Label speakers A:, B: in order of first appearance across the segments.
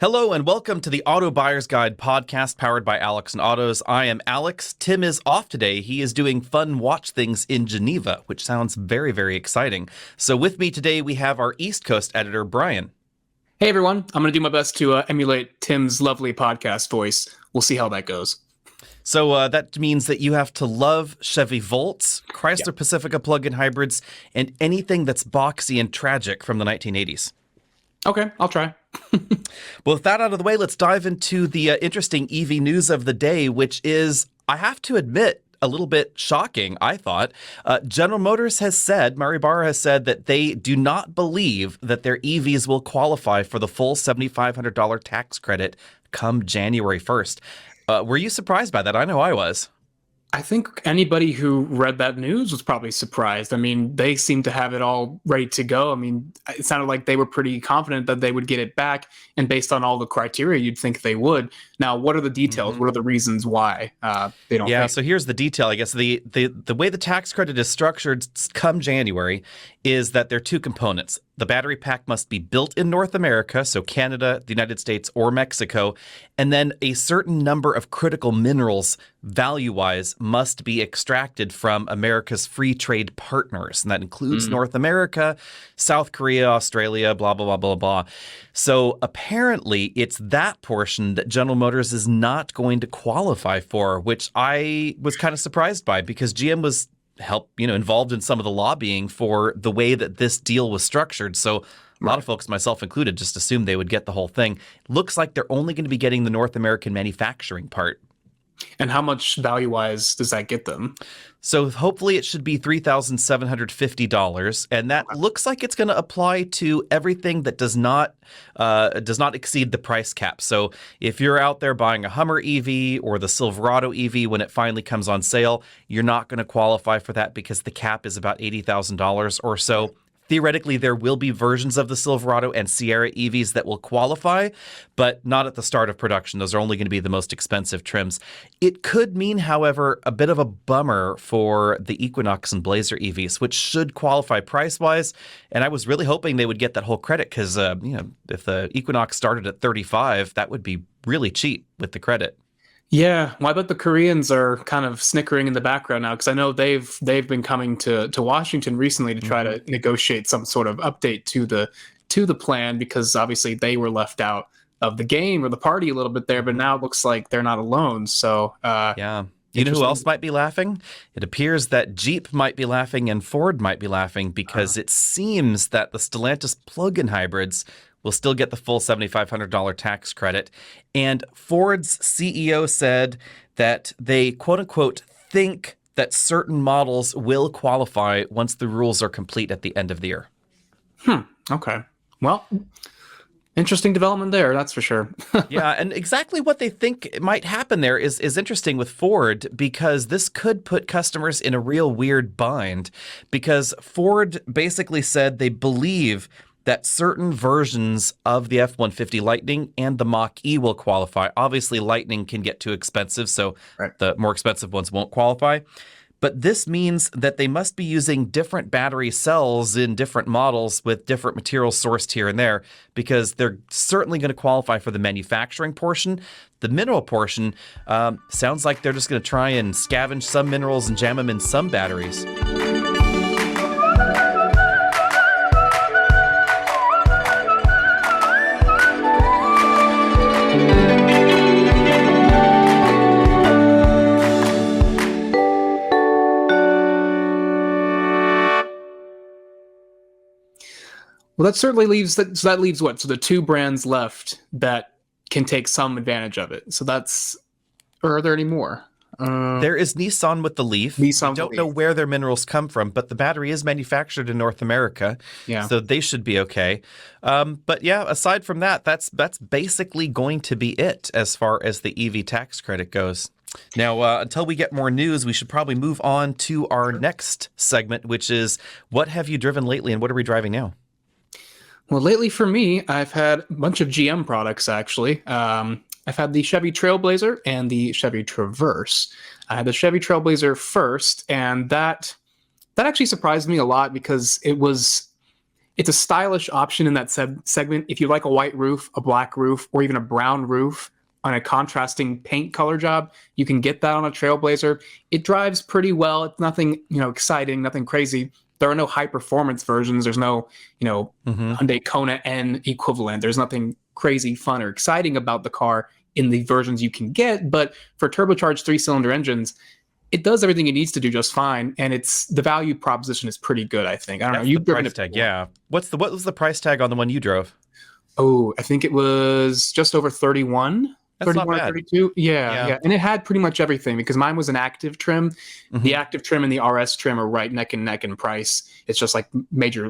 A: Hello and welcome to the Auto Buyer's Guide podcast powered by Alex and Autos. I am Alex. Tim is off today. He is doing fun watch things in Geneva, which sounds very, very exciting. So with me today, we have our East Coast editor, Brian.
B: Hey everyone, I'm going to do my best to emulate Tim's lovely podcast voice. We'll see how that goes.
A: So that means that you have to love Chevy Volts, Chrysler Pacifica plug-in hybrids, and anything that's boxy and tragic from the 1980s.
B: Okay, I'll try.
A: Well, with that out of the way, let's dive into the interesting EV news of the day, which is, I have to admit, a little bit shocking, I thought. General Motors has said, Mary Barra has said that they do not believe that their EVs will qualify for the full $7,500 tax credit come January 1st. Were you surprised by that? I know I was.
B: I think anybody who read that news was probably surprised. I mean, they seemed to have it all ready to go. I mean, it sounded like they were pretty confident that they would get it back. And based on all the criteria, you'd think they would. Now, what are the details? What are the reasons why they don't?
A: Yeah, so here's the detail. I guess the way the tax credit is structured come January is that there are two components. The battery pack must be built in North America, so Canada, the United States, or Mexico, and then a certain number of critical minerals, value-wise, must be extracted from America's free trade partners, and that includes North America, South Korea, Australia, blah, blah, blah, blah, blah. So apparently it's that portion that General Motors is not going to qualify for, which I was kind of surprised by because GM was involved in some of the lobbying for the way that this deal was structured. So a lot of folks, myself included, just assumed they would get the whole thing. Looks like they're only going to be getting the North American manufacturing part.
B: And how much value-wise does that get them?
A: So hopefully it should be $3,750, and that looks like it's going to apply to everything that does not exceed the price cap. So if you're out there buying a Hummer EV or the Silverado EV when it finally comes on sale, you're not going to qualify for that because the cap is about $80,000 or so. Theoretically, there will be versions of the Silverado and Sierra EVs that will qualify, but not at the start of production. Those are only going to be the most expensive trims. It could mean, however, a bit of a bummer for the Equinox and Blazer EVs, which should qualify price-wise. And I was really hoping they would get that whole credit because, if the Equinox started at $35,000, that would be really cheap with the credit.
B: Yeah, well, I bet the Koreans are kind of snickering in the background now because I know they've been coming to Washington recently to try to negotiate some sort of update to the plan because obviously they were left out of the game or the party a little bit there, but now it looks like they're not alone. So
A: yeah. You know who else might be laughing? It appears that Jeep might be laughing and Ford might be laughing because it seems that the Stellantis plug-in hybrids will still get the full $7,500 tax credit. And Ford's CEO said that they, quote unquote, think that certain models will qualify once the rules are complete at the end of the year.
B: Okay. Well, interesting development there, that's for sure.
A: Yeah, and exactly what they think might happen there is interesting with Ford because this could put customers in a real weird bind because Ford basically said they believe that certain versions of the F-150 Lightning and the Mach-E will qualify. Obviously, Lightning can get too expensive, so the more expensive ones won't qualify. But this means that they must be using different battery cells in different models with different materials sourced here and there because they're certainly going to qualify for the manufacturing portion. The mineral portion sounds like they're just going to try and scavenge some minerals and jam them in some batteries.
B: Well, that certainly leaves that leaves what? So the two brands left that can take some advantage of it. So or are there any more?
A: There is Nissan with the Leaf. We don't know where their minerals come from, but the battery is manufactured in North America, so they should be okay. But yeah, aside from that, that's basically going to be it as far as the EV tax credit goes. Now, until we get more news, we should probably move on to our next segment, which is what have you driven lately and what are we driving now?
B: Well, lately for me, I've had a bunch of GM products, actually. I've had the Chevy Trailblazer and the Chevy Traverse. I had the Chevy Trailblazer first, and that actually surprised me a lot because it was it's a stylish option in that segment. If you like a white roof, a black roof, or even a brown roof on a contrasting paint color job, you can get that on a Trailblazer. It drives pretty well. It's nothing, exciting, nothing crazy. There are no high performance versions. There's no, Hyundai Kona N equivalent. There's nothing crazy fun or exciting about the car in the versions you can get. But for turbocharged 3-cylinder engines, it does everything it needs to do just fine, and the value proposition is pretty good. I think. I don't know. You've driven
A: price tag, yeah. What was the price tag on the one you drove?
B: Oh, I think it was just over 31.
A: That's
B: 31
A: not
B: or
A: bad.
B: 32. Yeah. And it had pretty much everything because mine was an active trim. The active trim and the RS trim are right neck and neck in price. It's just like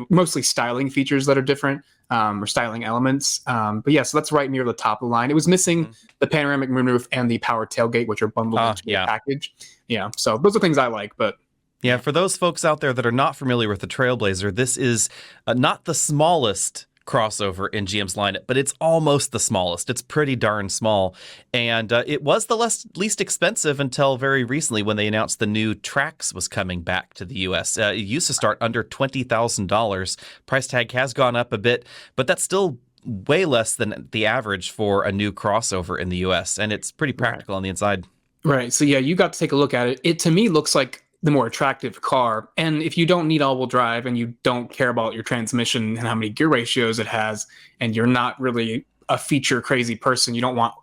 B: mostly styling features that are different, or styling elements. But yeah, so that's right near the top of the line. It was missing the panoramic moonroof and the power tailgate, which are bundled into the package. Yeah, so those are things I like, but
A: yeah, for those folks out there that are not familiar with the Trailblazer, this is not the smallest crossover in GM's lineup, but it's almost the smallest. It's pretty darn small, and it was the least expensive until very recently when they announced the new Trax was coming back to the U.S. It used to start under $20,000. Price tag has gone up a bit, but that's still way less than the average for a new crossover in the U.S., and it's pretty practical on the inside.
B: Right. So yeah, you got to take a look at it. It to me looks like the more attractive car. And if you don't need all-wheel drive and you don't care about your transmission and how many gear ratios it has, and you're not really a feature crazy person, you don't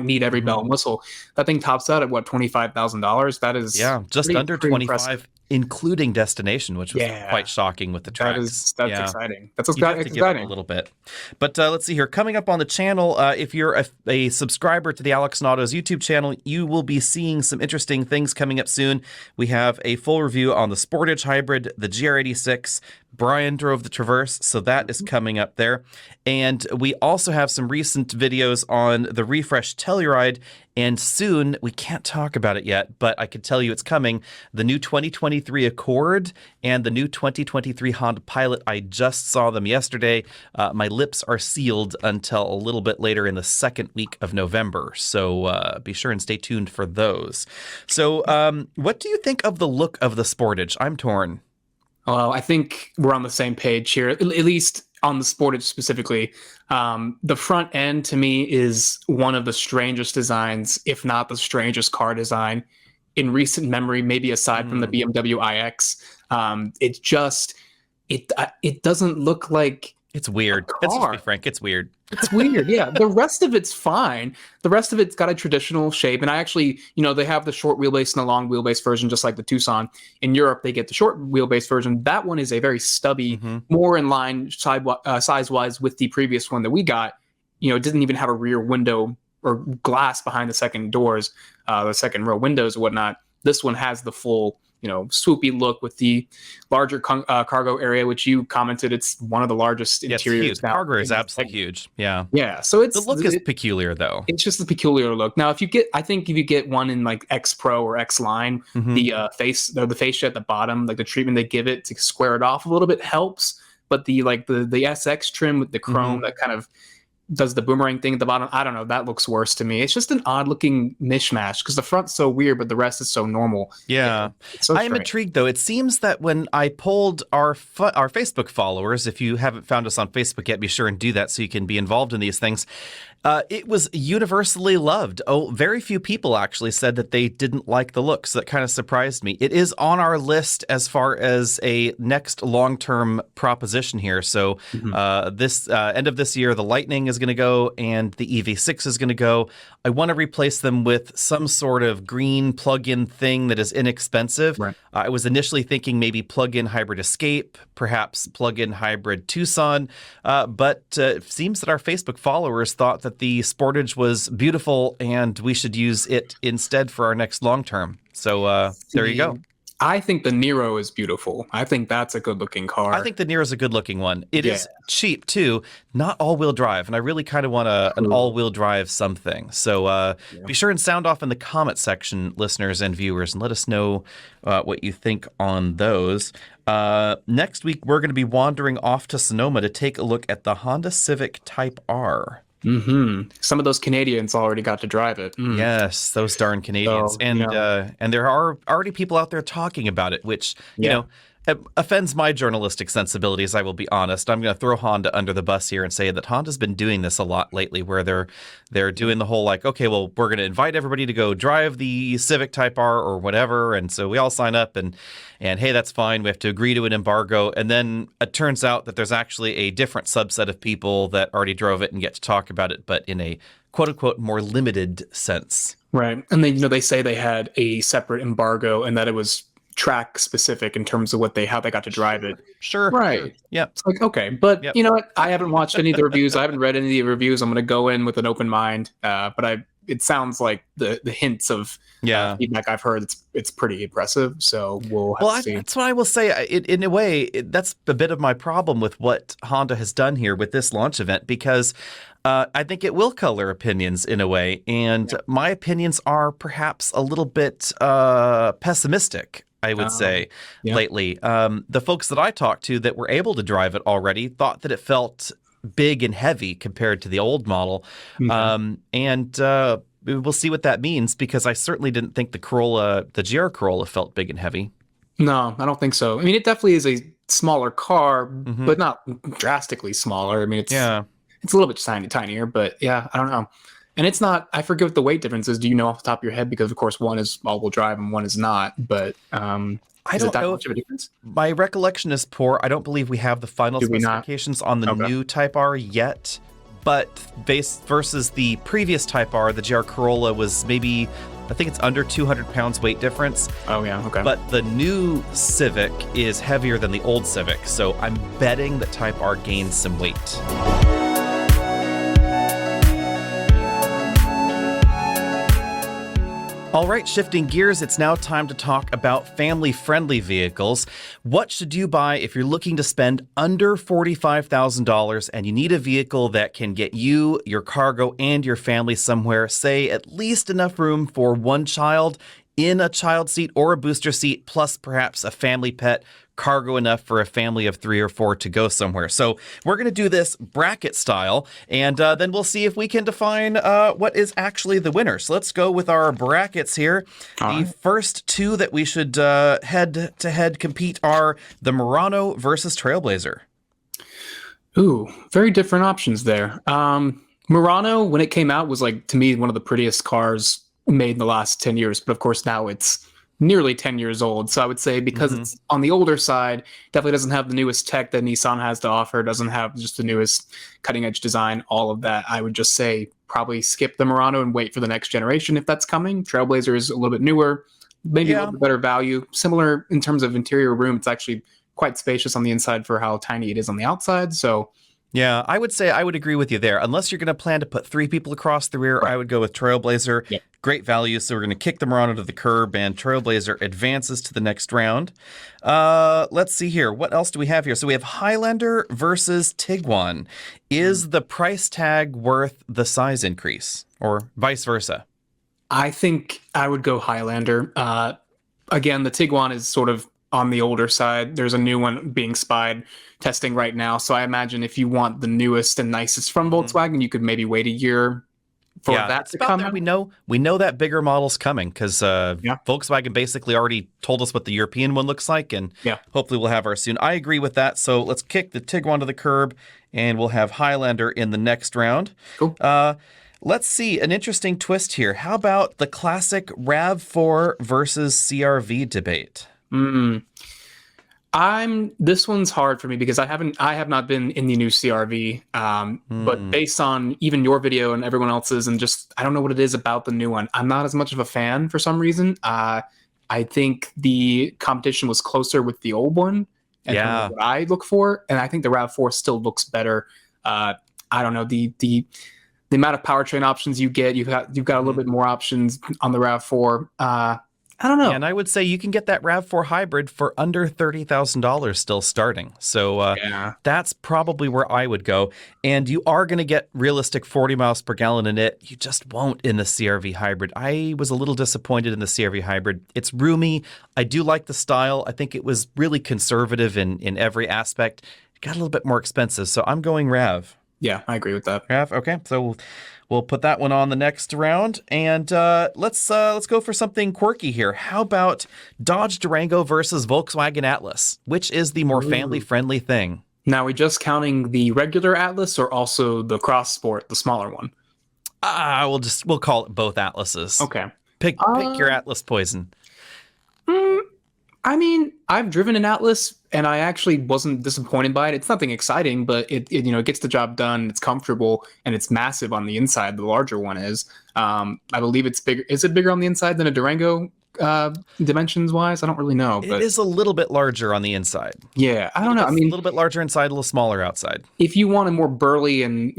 B: need every bell and whistle. That thing tops out at what, $25,000? That is
A: just under 25,
B: impressive.
A: Including destination, which was quite shocking with the Trax.
B: That's exciting. That's exciting.
A: A little bit. But let's see here. Coming up on the channel, if you're a subscriber to the Alex Nautos YouTube channel, you will be seeing some interesting things coming up soon. We have a full review on the Sportage Hybrid, the GR86. Brian drove the Traverse, so that is coming up there. And we also have some recent videos on the refresh Telluride, and soon, we can't talk about it yet, but I can tell you it's coming, the new 2023 Accord and the new 2023 Honda Pilot. I just saw them yesterday. My lips are sealed until a little bit later in the second week of November, so be sure and stay tuned for those. So what do you think of the look of the Sportage? I'm torn.
B: Well, I think we're on the same page here, at least on the Sportage specifically. The front end to me is one of the strangest designs, if not the strangest car design in recent memory, maybe aside from the BMW iX. It doesn't look like
A: it's weird. Let's just be frank. It's weird.
B: It's weird. Yeah. The rest of it's fine. The rest of it's got a traditional shape. And I actually, they have the short wheelbase and the long wheelbase version, just like the Tucson. In Europe, they get the short wheelbase version. That one is a very stubby, more in line size-wise with the previous one that we got. It didn't even have a rear window or glass behind the second doors, the second row windows or whatnot. This one has the full, swoopy look with the larger cargo area, which you commented it's one of the largest interiors.
A: Now. Cargo is absolutely huge. Yeah.
B: Yeah. So
A: the look is peculiar though.
B: It's just a peculiar look. Now, if you get one in like X Pro or X Line, the fascia at the bottom, like the treatment they give it to square it off a little bit helps. But the SX trim with the chrome that kind of does the boomerang thing at the bottom, I don't know, that looks worse to me. It's just an odd looking mishmash because the front's so weird, but the rest is so normal.
A: Yeah.
B: It's so
A: I am intrigued though. It seems that when I polled our Facebook followers, if you haven't found us on Facebook yet, be sure and do that so you can be involved in these things. It was universally loved. Oh, very few people actually said that they didn't like the look, so that kind of surprised me. It is on our list as far as a next long-term proposition here. So this end of this year, the Lightning is going to go and the EV6 is going to go. I want to replace them with some sort of green plug-in thing that is inexpensive. Right. I was initially thinking maybe plug-in hybrid Escape, perhaps plug-in hybrid Tucson, but it seems that our Facebook followers thought that the Sportage was beautiful and we should use it instead for our next long term. So there you go.
B: I think the Nero is beautiful. I think that's a good looking car.
A: I think the Nero is a good looking one. It is cheap too, not all wheel drive. And I really kind of want an all wheel drive something. So be sure and sound off in the comment section, listeners and viewers, and let us know what you think on those. Next week, we're going to be wandering off to Sonoma to take a look at the Honda Civic Type R.
B: Some of those Canadians already got to drive it.
A: Yes, those darn Canadians. And there are already people out there talking about it, which, you know, It offends my journalistic sensibilities, I will be honest. I'm going to throw Honda under the bus here and say that Honda's been doing this a lot lately, where they're doing the whole like, okay, well, we're going to invite everybody to go drive the Civic Type R or whatever, and so we all sign up, and hey, that's fine. We have to agree to an embargo, and then it turns out that there's actually a different subset of people that already drove it and get to talk about it, but in a quote unquote more limited sense.
B: Right, and then they say they had a separate embargo and that it was track specific in terms of how they got to drive it.
A: Sure.
B: Right.
A: Yeah.
B: It's like, okay, but
A: Yep.
B: you know what? I haven't watched any of the reviews. I haven't read any of the reviews. I'm going to go in with an open mind. But it sounds like the hints of feedback I've heard, it's pretty impressive. So we'll have to see.
A: That's what I will say. In a way, that's a bit of my problem with what Honda has done here with this launch event, because I think it will color opinions in a way. And my opinions are perhaps a little bit pessimistic, I would say, lately. The folks that I talked to that were able to drive it already thought that it felt big and heavy compared to the old model. And we'll see what that means, because I certainly didn't think the GR Corolla felt big and heavy.
B: No, I don't think so. I mean, it definitely is a smaller car, but not drastically smaller. I mean, it's a little bit tinier, but yeah, I don't know. And it's not, I forget what the weight difference is. Do you know off the top of your head? Because, of course, one is all-wheel drive and one is not. But
A: I don't know.
B: Much of a difference?
A: My recollection is poor. I don't believe we have the final specifications on the new Type R yet. But versus the previous Type R, the GR Corolla was maybe, I think it's under 200 pounds weight difference.
B: Oh, yeah. Okay.
A: But the new Civic is heavier than the old Civic. So I'm betting that Type R gains some weight. All right, shifting gears, it's now time to talk about family-friendly vehicles. What should you buy if you're looking to spend under $45,000 and you need a vehicle that can get you, your cargo, and your family somewhere, say at least enough room for one child in a child seat or a booster seat, plus perhaps a family pet, cargo enough for a family of 3 or 4 to go somewhere. So we're going to do this bracket style, and then we'll see if we can define what is actually the winner. So let's go with our brackets here. The first two that we should head-to-head compete are the Murano versus Trailblazer.
B: Ooh, very different options there. Murano, when it came out, was like, to me, one of the prettiest cars made in the last 10 years. But of course, now it's nearly 10 years old. So I would say, because it's on the older side, definitely doesn't have the newest tech that Nissan has to offer, doesn't have just the newest cutting edge design, all of that. I would just say probably skip the Murano and wait for the next generation if that's coming. Trailblazer is a little bit newer, maybe a little bit better value. Similar in terms of interior room. It's actually quite spacious on the inside for how tiny it is on the outside. So
A: yeah, I would say I would agree with you there. Unless you're going to plan to put 3 people across the rear, I would go with Trailblazer. Yep. Great value. So we're going to kick the Murano to the curb, and Trailblazer advances to the next round. Let's see here. What else do we have here? So we have Highlander versus Tiguan. Is the price tag worth the size increase, or vice versa?
B: I think I would go Highlander. Again, the Tiguan is sort of on the older side. There's a new one being spied, testing right now. So I imagine if you want the newest and nicest from Volkswagen, you could maybe wait a year for that to come.
A: We know that bigger model's coming, because Volkswagen basically already told us what the European one looks like, and hopefully we'll have ours soon. I agree with that. So let's kick the Tiguan to the curb, and we'll have Highlander in the next round.
B: Cool.
A: Let's see, an interesting twist here. How about the classic RAV4 versus CRV debate?
B: This one's hard for me because I have not been in the new CRV. But based on even your video and everyone else's, and just, I don't know what it is about the new one, I'm not as much of a fan for some reason. I think the competition was closer with the old one, and what I look for, and I think the RAV4 still looks better. I don't know, the amount of powertrain options you get, you've got a little bit more options on the RAV4. I don't know.
A: And I would say you can get that RAV4 hybrid for under $30,000 still starting. So that's probably where I would go. And you are going to get realistic 40 miles per gallon in it. You just won't in the CRV hybrid. I was a little disappointed in the CRV hybrid. It's roomy. I do like the style. I think it was really conservative in every aspect. It got a little bit more expensive. So I'm going RAV.
B: Yeah, I agree with that.
A: Okay, so we'll put that one on the next round, and let's go for something quirky here. How about Dodge Durango versus Volkswagen Atlas? Which is the more family-friendly thing?
B: Now, are we just counting the regular Atlas or also the Cross Sport, the smaller one?
A: We'll call it both Atlases.
B: Okay.
A: Pick your Atlas poison.
B: I mean, I've driven an Atlas and I actually wasn't disappointed by it. It's nothing exciting, but it gets the job done. It's comfortable and it's massive on the inside. The larger one is. I believe it's bigger. Is it bigger on the inside than a Durango dimensions wise? I don't really know. But
A: it is a little bit larger on the inside.
B: Yeah, I don't know. I mean,
A: a little bit larger inside, a little smaller outside.
B: If you want a more burly and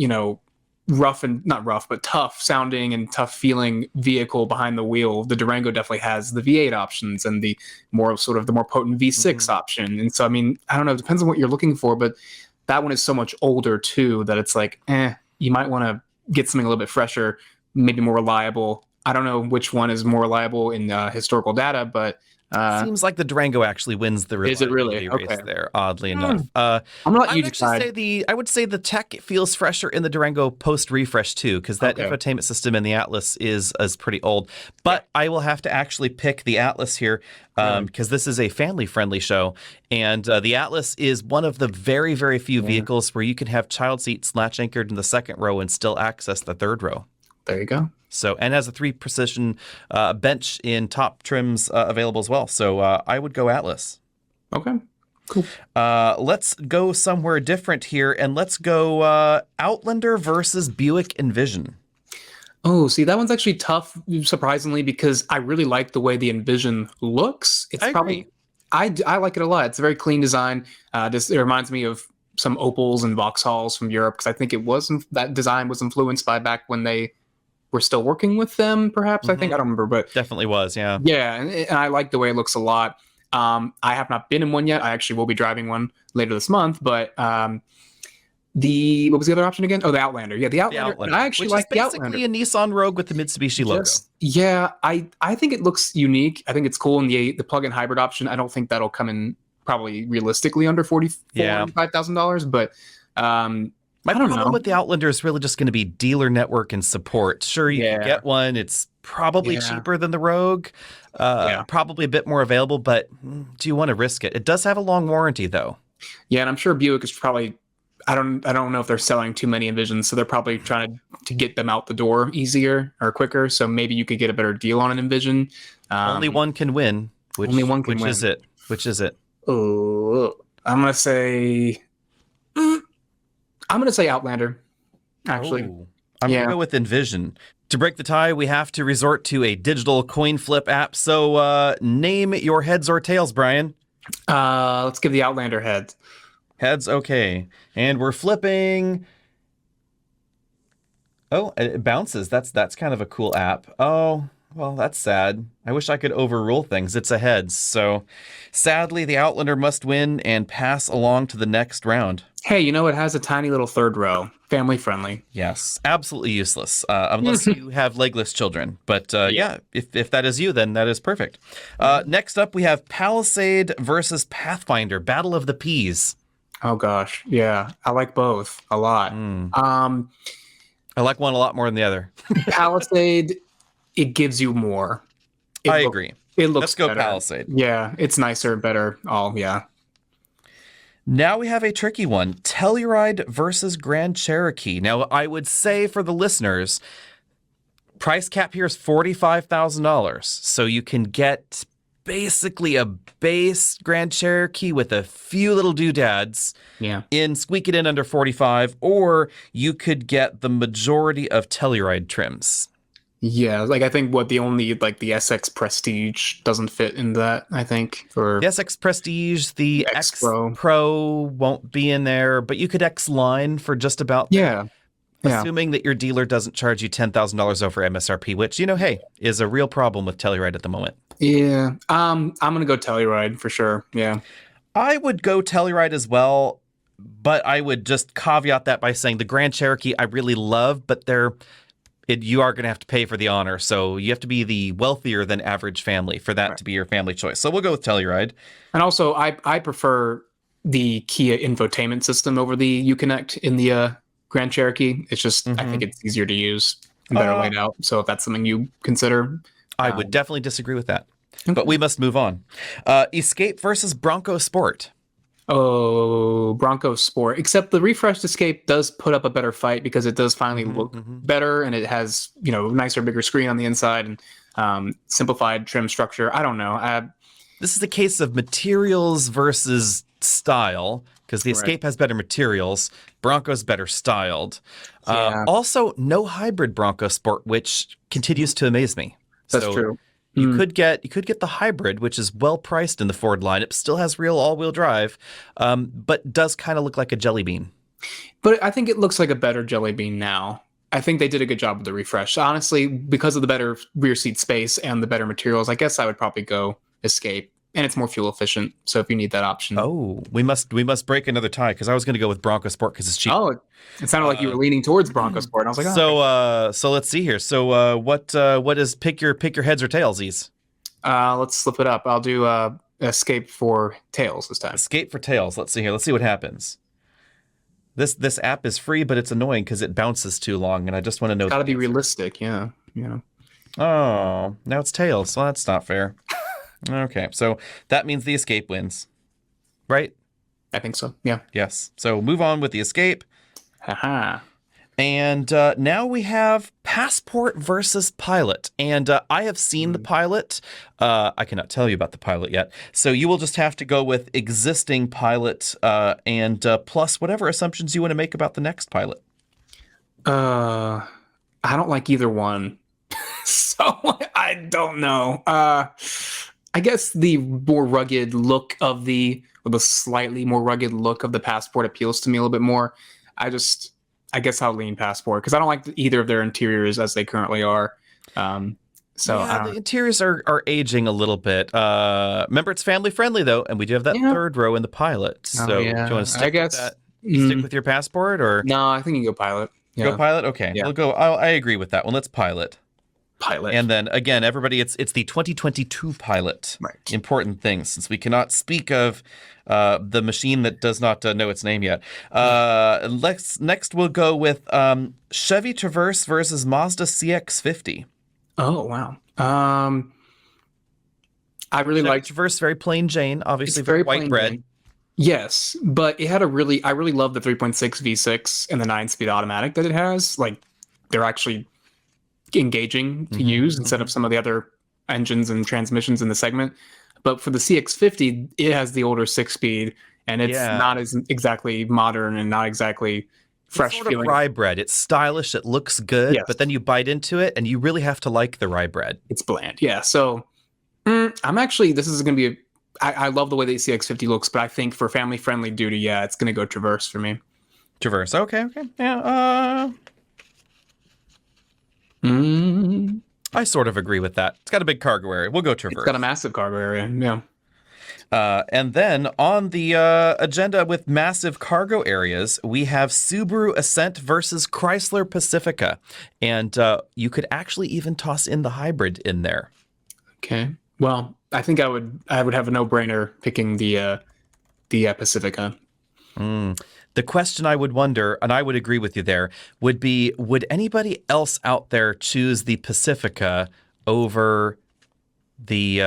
B: rough and not rough, but tough sounding and tough feeling vehicle behind the wheel, the Durango definitely has the V8 options and the more potent V6 option. And so, I mean, I don't know, it depends on what you're looking for, but that one is so much older too that it's like, you might want to get something a little bit fresher, maybe more reliable. I don't know which one is more reliable in historical data, but
A: seems like the Durango actually wins the reliability race there, oddly enough.
B: I'm gonna let you decide.
A: I would say the tech feels fresher in the Durango post-refresh too, because that infotainment system in the Atlas is pretty old. But I will have to actually pick the Atlas here because this is a family-friendly show. And the Atlas is one of the very, very few vehicles where you can have child seats latch anchored in the second row and still access the third row.
B: There you go.
A: So, and has a 3-position bench in top trims available as well. So I would go Atlas.
B: Okay, cool.
A: Let's go somewhere different here, and let's go Outlander versus Buick Envision.
B: Oh, see, that one's actually tough, surprisingly, because I really like the way the Envision looks. It's
A: agree.
B: I like it a lot. It's a very clean design. It reminds me of some Opals and Vauxhalls from Europe, because I think that design was influenced by back when they were still working with them, perhaps. I think I don't remember, but
A: definitely was, yeah.
B: Yeah, and I like the way it looks a lot. I have not been in one yet. I actually will be driving one later this month, but what was the other option again? Oh, the Outlander. Yeah, the Outlander. I actually like the Outlander.
A: Basically a Nissan Rogue with the Mitsubishi logo.
B: Yeah, I think it looks unique. I think it's cool in the plug-in hybrid option. I don't think that'll come in probably realistically under $45,000, but
A: my problem with the Outlander is really just going to be dealer network and support. Sure, you can get one. It's probably cheaper than the Rogue, probably a bit more available, but do you want to risk it? It does have a long warranty, though. Yeah,
B: and I'm sure Buick is probably, I don't know if they're selling too many Envisions, so they're probably trying to get them out the door easier or quicker, so maybe you could get a better deal on an Envision.
A: Only one can win. Which is it? Which is it?
B: Oh, I'm going to say Outlander, actually.
A: I'm going to go with Envision. To break the tie, we have to resort to a digital coin flip app. So name your heads or tails, Brian.
B: Let's give the Outlander heads.
A: Heads, okay. And we're flipping. Oh, it bounces. That's kind of a cool app. Oh, well, that's sad. I wish I could overrule things. It's a heads. So sadly, the Outlander must win and pass along to the next round.
B: Hey, it has a tiny little third row. Family friendly.
A: Yes, absolutely useless unless you have legless children. But if that is you, then that is perfect. Next up, we have Palisade versus Pathfinder, Battle of the Peas.
B: Oh, gosh. Yeah, I like both a lot.
A: I like one a lot more than the other.
B: Palisade, it gives you more.
A: I agree.
B: It looks
A: Let's go
B: better.
A: Palisade.
B: Yeah, it's nicer, better. Oh, yeah.
A: Now we have a tricky one, Telluride versus Grand Cherokee. Now, I would say for the listeners, price cap here is $45,000. So you can get basically a base Grand Cherokee with a few little doodads squeak it in under 45, or you could get the majority of Telluride trims.
B: Yeah, I think the only the SX Prestige doesn't fit in that, I think. Or
A: the SX Prestige, the X Pro won't be in there, but you could X Line for just about that. Assuming that your dealer doesn't charge you $10,000 over MSRP, which, is a real problem with Telluride at the moment.
B: Yeah, I'm going to go Telluride for sure, yeah.
A: I would go Telluride as well, but I would just caveat that by saying the Grand Cherokee I really love, but you are going to have to pay for the honor. So you have to be the wealthier than average family for that to be your family choice. So we'll go with Telluride.
B: And also, I prefer the Kia infotainment system over the Uconnect in the Grand Cherokee. It's just I think it's easier to use and better laid out. So if that's something you consider,
A: I would definitely disagree with that. But we must move on. Escape versus Bronco Sport.
B: Oh, Bronco Sport. Except the refreshed Escape does put up a better fight because it does finally look better, and it has nicer, bigger screen on the inside and simplified trim structure. I don't know.
A: This is a case of materials versus style, because the Escape has better materials. Bronco's better styled. Also, no hybrid Bronco Sport, which continues to amaze me.
B: That's true.
A: You could get the hybrid, which is well priced in the Ford line. It still has real all-wheel drive, but does kind of look like a jelly bean.
B: But I think it looks like a better jelly bean now. I think they did a good job with the refresh. Honestly, because of the better rear seat space and the better materials, I guess I would probably go Escape. And it's more fuel efficient, so if you need that option.
A: Oh, we must break another tie, because I was going to go with Bronco Sport because it's cheap.
B: Oh, it sounded like you were leaning towards Bronco Sport. And I was like,
A: so let's see here. So what is pick your heads or tailsies?
B: Let's flip it up. I'll do Escape for tails this time.
A: Escape for tails. Let's see here. Let's see what happens. This app is free, but it's annoying because it bounces too long, and I just want to know.
B: Got to be realistic, yeah.
A: Oh, now it's tails. Well, that's not fair. Okay, so that means the Escape wins, right?
B: I think so, yeah.
A: Yes. So move on with the Escape.
B: Haha.
A: And now we have Passport versus Pilot. And I have seen the Pilot. I cannot tell you about the Pilot yet. So you will just have to go with existing Pilot and plus whatever assumptions you want to make about the next Pilot.
B: I don't like either one. So I don't know. I guess the more rugged look of the slightly more rugged look of the Passport appeals to me a little bit more. I guess I'll lean Passport because I don't like either of their interiors as they currently are. The
A: interiors are aging a little bit. Remember, it's family friendly though, and we do have that third row in the Pilot. So do you want to stick with that? Stick with your Passport, or
B: no? I think you can go Pilot. Yeah.
A: Go Pilot. Okay, we'll go. I agree with that one. Let's Pilot. And then again, everybody, it's the 2022 Pilot.
B: Right.
A: Important things, since we cannot speak of the machine that does not know its name yet. Next, we'll go with Chevy Traverse versus Mazda CX-50.
B: Oh wow. I really like
A: Traverse, very plain Jane, obviously very white bread.
B: Yes, but it had I really love the 3.6 V6 and the 9-speed automatic that it has. Like, they're actually engaging to use instead of some of the other engines and transmissions in the segment. But for the CX-50, it has the older 6-speed, and it's not as exactly modern and not exactly fresh
A: sort
B: feeling.
A: Of rye bread. It's stylish, it looks good, but then you bite into it and you really have to like the rye bread.
B: It's bland. Yeah. So this is going to be I love the way the CX-50 looks, but I think for family friendly duty, it's going to go Traverse for me.
A: Traverse. Okay. Yeah. I sort of agree with that. It's got a big cargo area. We'll go Traverse.
B: It's got a massive cargo area, yeah.
A: And then on the agenda with massive cargo areas, we have Subaru Ascent versus Chrysler Pacifica. And you could actually even toss in the hybrid in there.
B: Okay. Well, I think I would have a no-brainer picking the Pacifica.
A: The question I would wonder, and I would agree with you there, would be, would anybody else out there choose the Pacifica over the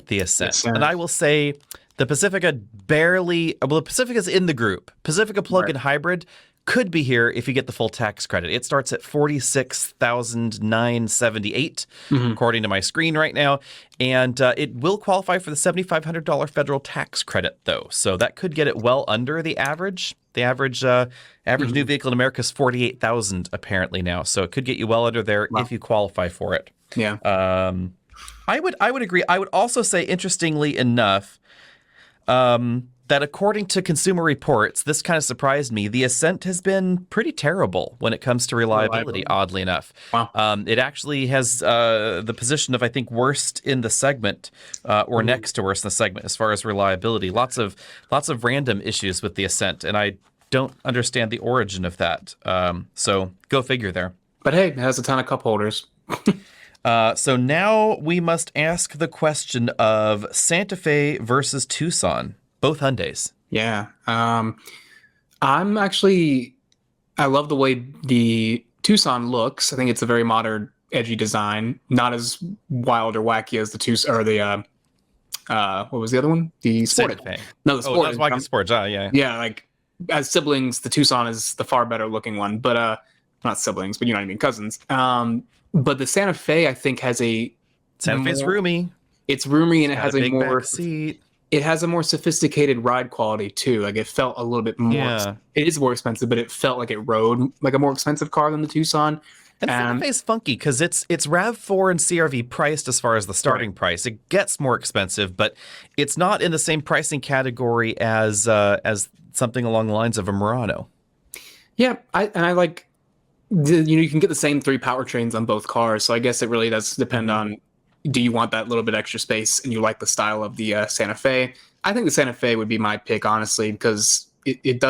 A: Ascent? And I will say the Pacifica the Pacifica's in the group. Pacifica plug-in hybrid could be here if you get the full tax credit. It starts at $46,978, according to my screen right now. And it will qualify for the $7,500 federal tax credit, though. So that could get it well under the average. The average new vehicle in America is $48,000 apparently now. So it could get you well under there if you qualify for it.
B: Yeah.
A: I would agree. I would also say, interestingly enough, that according to Consumer Reports, this kind of surprised me, the Ascent has been pretty terrible when it comes to reliability, oddly enough.
B: Wow.
A: It actually has the position of, I think, worst in the segment, or next to worst in the segment as far as reliability. Lots of random issues with the Ascent, and I don't understand the origin of that. So go figure there.
B: But hey, it has a ton of cup holders.
A: So now we must ask the question of Santa Fe versus Tucson. Both Hyundais.
B: Yeah. I'm actually I love the way the Tucson looks. I think it's a very modern, edgy design, not as wild or wacky as the Tucson or the what was the other one? The
A: Santa
B: Sportage.
A: Fe.
B: No, the
A: Oh,
B: Sportage.
A: that's Wagon Sports. Yeah.
B: Yeah, like as siblings, the Tucson is the far better looking one, but not siblings, but you know what I mean, cousins. But the Santa Fe, I think, has a
A: Santa Fe's roomy.
B: It's roomy and it
A: Got
B: has
A: a
B: a
A: big
B: more
A: back seat.
B: it has a more sophisticated ride quality too. Like it felt a little bit more.
A: Yeah.
B: It is more expensive, but it felt like it rode like a more expensive car than the Tucson.
A: And Santa Fe's funky because it's RAV4 and CRV priced as far as the starting price. It gets more expensive, but it's not in the same pricing category as something along the lines of a Murano.
B: Yeah, I like you can get the same 3 powertrains on both cars, so I guess it really does depend on, do you want that little bit extra space and you like the style of the Santa Fe. I think the Santa Fe would be my pick, honestly, because it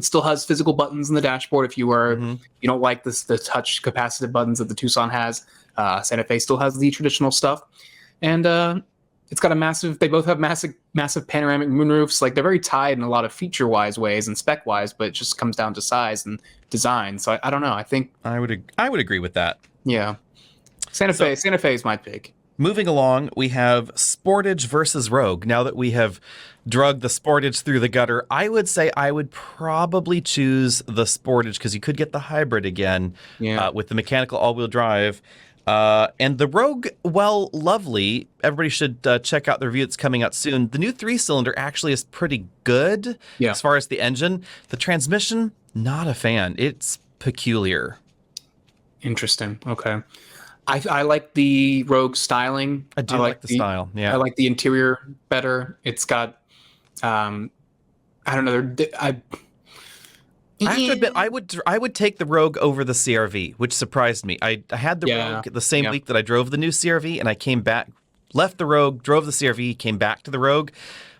B: still has physical buttons in the dashboard. If you you don't like the touch capacitive buttons that the Tucson has, Santa Fe still has the traditional stuff, and it's got they both have massive panoramic moonroofs. Like they're very tied in a lot of feature wise ways and spec wise, but it just comes down to size and design. So I don't know. I think
A: I would agree with that.
B: Yeah, Santa Fe is my pick.
A: Moving along, we have Sportage versus Rogue. Now that we have drugged the Sportage through the gutter, I would say I would probably choose the Sportage because you could get the hybrid again with the mechanical all-wheel drive. And the Rogue, well, lovely. Everybody should check out the review that's coming out soon. The new 3-cylinder actually is pretty good as far as the engine. The transmission, not a fan. It's peculiar.
B: Interesting. Okay. I like the Rogue styling.
A: I do like the style. Yeah,
B: I like the interior better. It's got, I don't know. I have
A: to admit, I would take the Rogue over the CRV, which surprised me. I had the Rogue the same week that I drove the new CRV, and I came back, left the Rogue, drove the CRV, came back to the Rogue,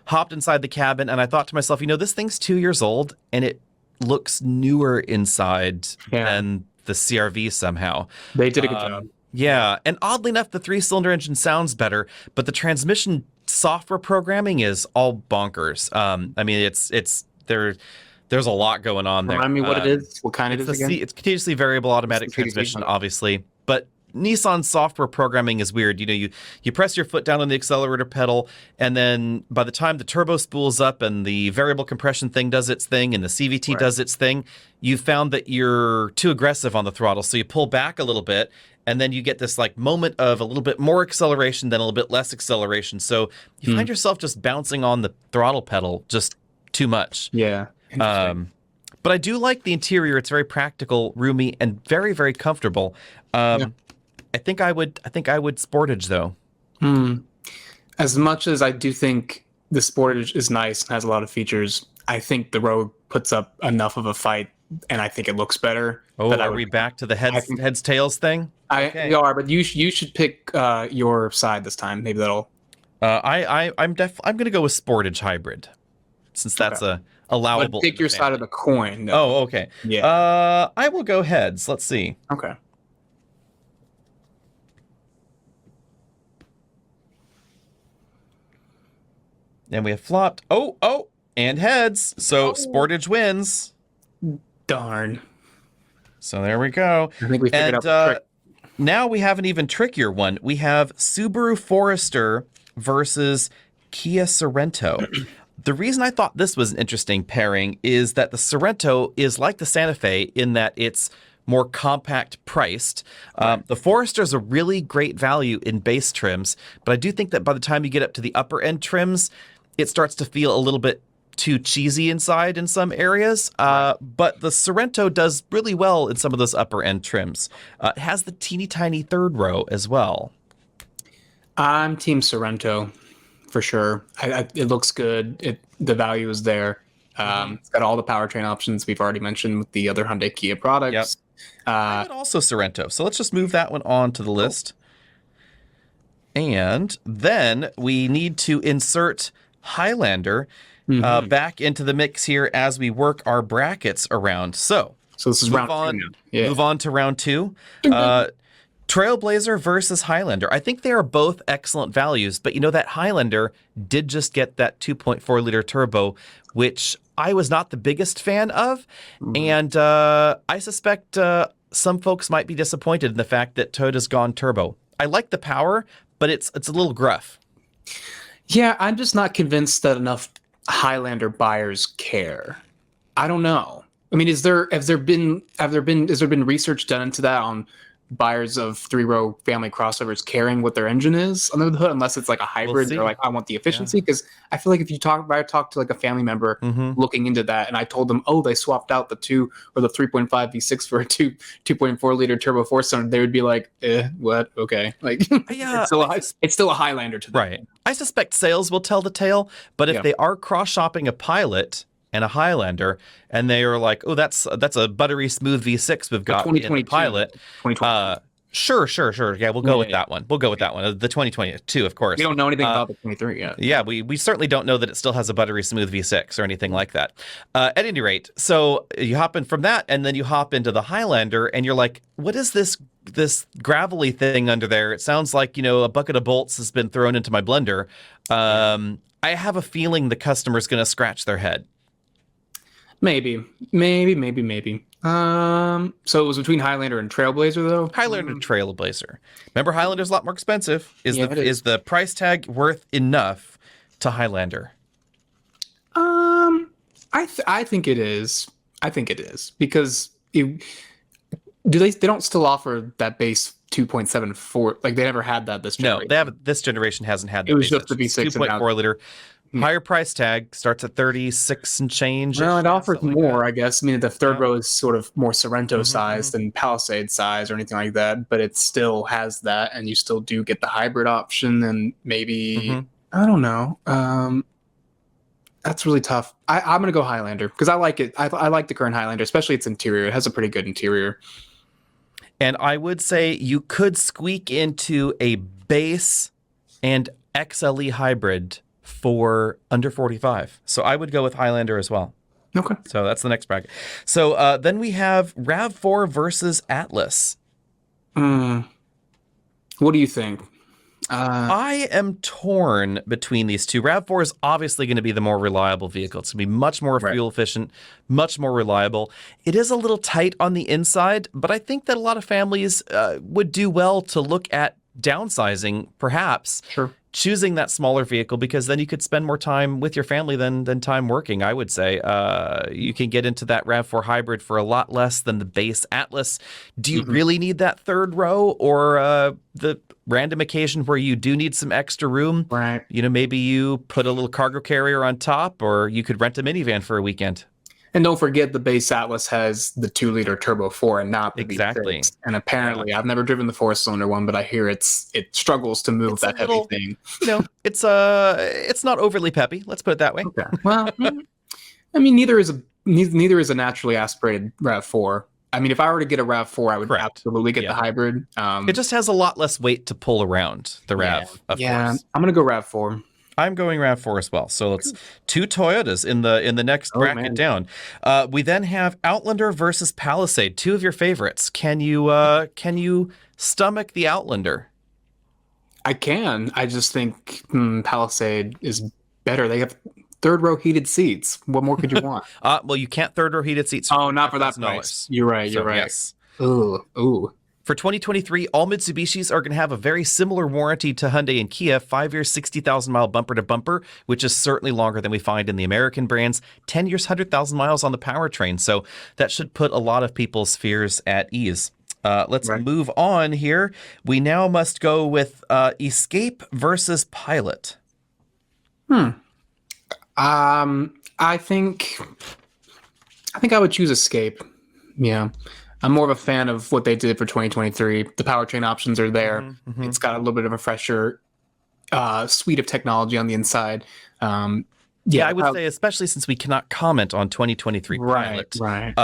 A: hopped inside the cabin, and I thought to myself, this thing's 2 years old, and it looks newer inside than the CRV somehow.
B: They did a good job.
A: Yeah, and oddly enough, the 3-cylinder engine sounds better, but the transmission software programming is all bonkers. I mean, there's a lot going on there.
B: Remind me what it is. What kind it is again?
A: It's continuously variable automatic transmission, obviously, but Nissan software programming is weird. You press your foot down on the accelerator pedal, and then by the time the turbo spools up and the variable compression thing does its thing and the CVT does its thing, you found that you're too aggressive on the throttle, so you pull back a little bit, and then you get this like moment of a little bit more acceleration, then a little bit less acceleration. So you find yourself just bouncing on the throttle pedal just too much.
B: Yeah.
A: But I do like the interior. It's very practical, roomy, and very, very comfortable. I think I would Sportage though.
B: As much as I do think the Sportage is nice and has a lot of features, I think the Rogue puts up enough of a fight, and I think it looks better.
A: Oh, are we back to the heads tails thing?
B: We are, but you should pick your side this time. Maybe that'll.
A: I'm going to go with Sportage Hybrid, since that's a allowable.
B: But pick your side of the coin.
A: No. Oh, okay.
B: Yeah.
A: I will go heads. Let's see.
B: Okay.
A: And we have flopped. Oh, and heads. So Sportage wins.
B: Darn.
A: So there we go.
B: I think we figured out the trick.
A: Now we have an even trickier one. We have Subaru Forester versus Kia Sorento. The reason I thought this was an interesting pairing is that the Sorento is like the Santa Fe in that it's more compact priced. The Forester is a really great value in base trims, but I do think that by the time you get up to the upper end trims, it starts to feel a little bit too cheesy inside in some areas. But the Sorento does really well in some of those upper end trims. It has the teeny tiny third row as well.
B: I'm Team Sorento for sure. It looks good. The value is there. It's got all the powertrain options we've already mentioned with the other Hyundai Kia products.
A: I would also Sorento. So let's just move that one on to the list. And then we need to insert Highlander back into the mix here as we work our brackets around. So
B: this is round 2 now. Yeah.
A: Move on to round 2. Trailblazer versus Highlander. I think they are both excellent values, but that Highlander did just get that 2.4 liter turbo, which I was not the biggest fan of, and I suspect some folks might be disappointed in the fact that Toyota's gone turbo. I like the power, but it's a little gruff.
B: Yeah, I'm just not convinced that enough Highlander buyers care. I don't know. I mean, has there been research done into that on buyers of 3-row family crossovers caring what their engine is under the hood, unless it's like a hybrid? They're like, I want the efficiency, because I feel like if I talk to like a family member looking into that, and I told them, oh, they swapped out the 2 or the 3.5 V6 for a 2.4 liter turbo 4-cylinder, they would be like, what? Okay, like it's still a Highlander to them.
A: Right. I suspect sales will tell the tale, but if they are cross shopping a Pilot and a Highlander, and they are like, oh, that's a buttery smooth V6 we've got in the Pilot. Sure. Yeah, we'll go with that one. We'll go with that one. The 2022, of course.
B: We don't know anything about the 23 yet.
A: Yeah, we certainly don't know that it still has a buttery smooth V6 or anything like that. At any rate, so you hop in from that, and then you hop into the Highlander, and you're like, what is this gravelly thing under there? It sounds like, a bucket of bolts has been thrown into my blender. I have a feeling the customer's going to scratch their head.
B: Maybe. So it was between Highlander and Trailblazer, though?
A: Highlander and Trailblazer. Remember, Highlander's a lot more expensive. Is the price tag worth enough to Highlander?
B: I think it is. Because they don't still offer that base 2.74. Like, they never had that this generation.
A: No, this generation hasn't had that.
B: It was just the V6
A: 2.4 liter. Higher price tag, starts at 36 and change.
B: Well, it offers more, I guess. I mean, the third row is sort of more Sorrento size than Palisade size or anything like that, but it still has that, and you still do get the hybrid option, and maybe I don't know. That's really tough. I'm gonna go Highlander because I like it. I like the current Highlander, especially its interior. It has a pretty good interior.
A: And I would say you could squeak into a base and XLE hybrid for under 45. So I would go with Highlander as well.
B: Okay.
A: So that's the next bracket. So then we have RAV4 versus Atlas.
B: What do you think?
A: I am torn between these two. RAV4 is obviously going to be the more reliable vehicle. It's going to be much more fuel efficient, much more reliable. It is a little tight on the inside, but I think that a lot of families would do well to look at downsizing, perhaps.
B: Sure.
A: Choosing that smaller vehicle, because then you could spend more time with your family than time working, I would say. You can get into that RAV4 hybrid for a lot less than the base Atlas. Do you really need that third row, or the random occasion where you do need some extra room?
B: Right.
A: Maybe you put a little cargo carrier on top, or you could rent a minivan for a weekend.
B: And don't forget, the base Atlas has the 2-liter turbo 4 and not the
A: exactly.
B: V6. And apparently, I've never driven the 4-cylinder one, but I hear it struggles to move that heavy thing.
A: It's not overly peppy. Let's put it that way.
B: Okay. Well, I mean, neither is a naturally aspirated RAV4. I mean, if I were to get a RAV4, I would absolutely get the hybrid.
A: It just has a lot less weight to pull around the RAV. Of course.
B: I'm gonna go RAV4.
A: I'm going RAV4 as well. So it's 2 Toyotas in the next bracket down. We then have Outlander versus Palisade, 2 of your favorites. Can you stomach the Outlander?
B: I can. I just think Palisade is better. They have third row heated seats. What more could you want?
A: Well, you can't third row heated seats.
B: Oh, not for that price. You're right.
A: Yes.
B: Ooh.
A: For 2023, all Mitsubishis are going to have a very similar warranty to Hyundai and Kia, 5 years, 60,000 mile bumper to bumper, which is certainly longer than we find in the American brands, 10 years, 100,000 miles on the powertrain. So that should put a lot of people's fears at ease. Let's move on here. We now must go with Escape versus Pilot.
B: I think I would choose Escape. Yeah. I'm more of a fan of what they did for 2023. The powertrain options are there. It's got a little bit of a fresher suite of technology on the inside. I would say, especially since we cannot comment on 2023 Pilot.
A: Right.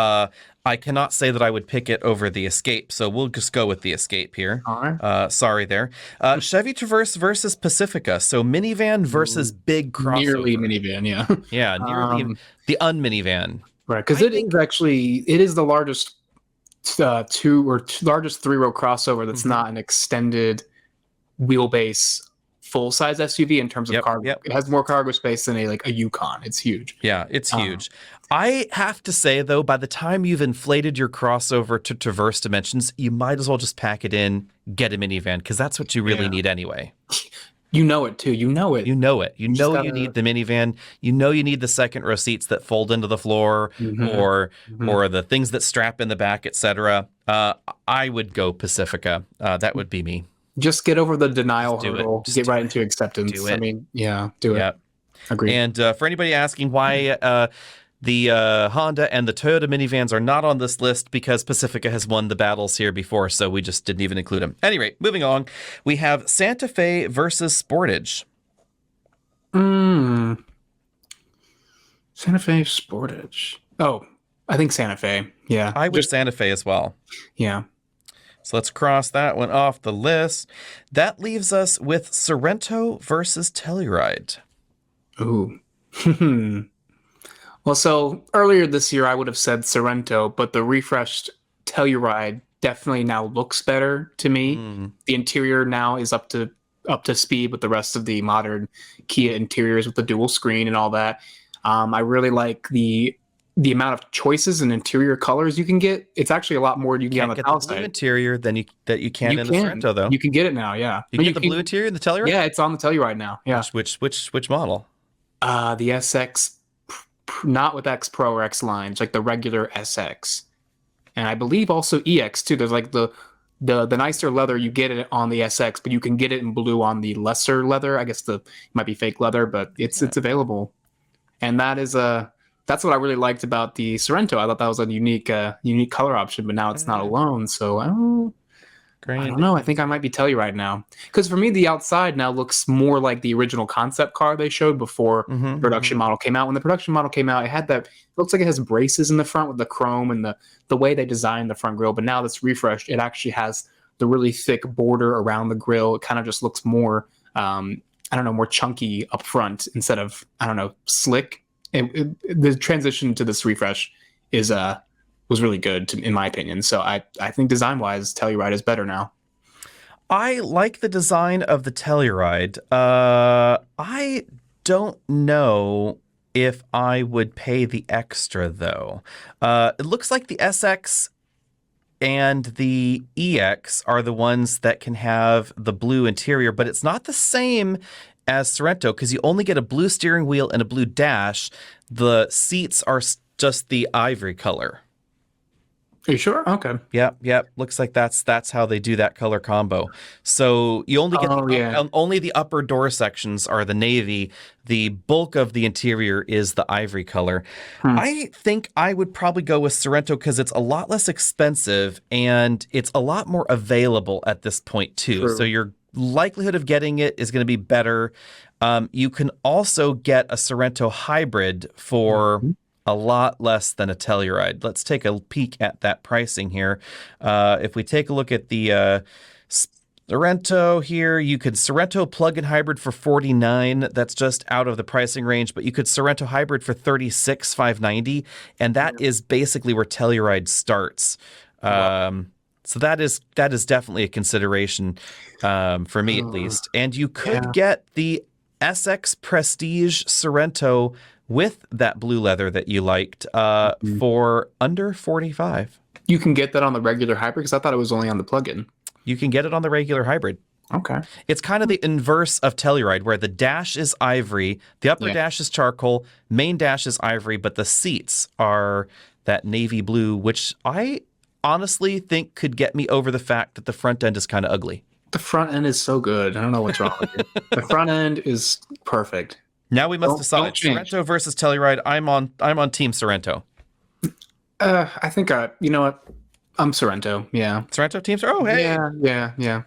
A: I cannot say that I would pick it over the Escape, so we'll just go with the Escape here.
B: All right.
A: Sorry there. Chevy Traverse versus Pacifica. So minivan versus big crossover.
B: Nearly minivan, yeah.
A: Yeah, nearly the unminivan.
B: Right, because it is the largest largest 3-row crossover that's not an extended wheelbase full-size SUV in terms of cargo.
A: Yep.
B: It has more cargo space than a Yukon. It's huge.
A: Yeah, it's huge. I have to say, though, by the time you've inflated your crossover to traverse dimensions, you might as well just pack it in, get a minivan, because that's what you really need anyway.
B: You know it, too. You know it.
A: You know it. You know you need the minivan. You know you need the second row seats that fold into the floor or the things that strap in the back, etc. I would go Pacifica. That would be me.
B: Just get over the denial hurdle. Get right into acceptance.
A: Do it.
B: I mean, do it. Agreed.
A: And for anybody asking why the Honda and the Toyota minivans are not on this list, because Pacifica has won the battles here before, so we just didn't even include them. Anyway, moving on, we have Santa Fe versus Sportage.
B: Santa Fe, Sportage. Oh, I think Santa Fe. Yeah.
A: I wish Santa Fe as well.
B: Yeah.
A: So let's cross that one off the list. That leaves us with Sorento versus Telluride.
B: Ooh. Well, so earlier this year, I would have said Sorento, but the refreshed Telluride definitely now looks better to me. The interior now is up to speed with the rest of the modern Kia interiors with the dual screen and all that. I really like the amount of choices and interior colors you can get. It's actually a lot more you can get on the Palisade.
A: Blue interior than you can in the Sorento, though.
B: You can get it now, yeah.
A: You get the blue interior in the Telluride?
B: Yeah, it's on the Telluride now. Yeah.
A: Which model?
B: The SX. Not with X Pro or X Line, it's like the regular SX, and I believe also EX too. There's like the nicer leather, you get it on the SX, but you can get it in blue on the lesser leather. I guess it might be fake leather, but it's available, and that's what I really liked about the Sorento. I thought that was a unique color option, but now it's not alone. So I don't know. I think I might be Telluride now, because for me the outside now looks more like the original concept car they showed before the production model came out. When the production model came out, it looks like it has braces in the front with the chrome and the way they designed the front grille. But now that's refreshed, it actually has the really thick border around the grille. It kind of just looks more more chunky up front instead of slick. The transition to this refresh was really good in my opinion. So I think design-wise, Telluride is better now.
A: I like the design of the Telluride. I don't know if I would pay the extra, though. It looks like the SX and the EX are the ones that can have the blue interior, but it's not the same as Sorento, because you only get a blue steering wheel and a blue dash. The seats are just the ivory color.
B: Are you sure? Okay.
A: Yep. Looks like that's how they do that color combo. So you only get only the upper door sections are the navy. The bulk of the interior is the ivory color. I think I would probably go with Sorento because it's a lot less expensive and it's a lot more available at this point too. True. So your likelihood of getting it is going to be better. You can also get a Sorento hybrid for a lot less than a Telluride. Let's take a peek at that pricing here. If we take a look at the Sorento here, you could Sorento plug-in hybrid for $49,000. That's just out of the pricing range, but you could Sorento hybrid for $36,590, and that is basically where Telluride starts. So that is definitely a consideration for me at least. And you could get the SX Prestige Sorento with that blue leather that you liked for under $45,000.
B: You can get that on the regular hybrid, because I thought it was only on the plug-in.
A: You can get it on the regular hybrid.
B: Okay.
A: It's kind of the inverse of Telluride, where the dash is ivory, the upper dash is charcoal, main dash is ivory, but the seats are that navy blue, which I honestly think could get me over the fact that the front end is kind of ugly.
B: The front end is so good. I don't know what's wrong with it. The front end is perfect.
A: Now we must decide Sorento versus Telluride. I'm on Team Sorento.
B: I think you know what? I'm Sorento. Yeah.
A: Sorento Team Sorento. Oh, hey.
B: Yeah.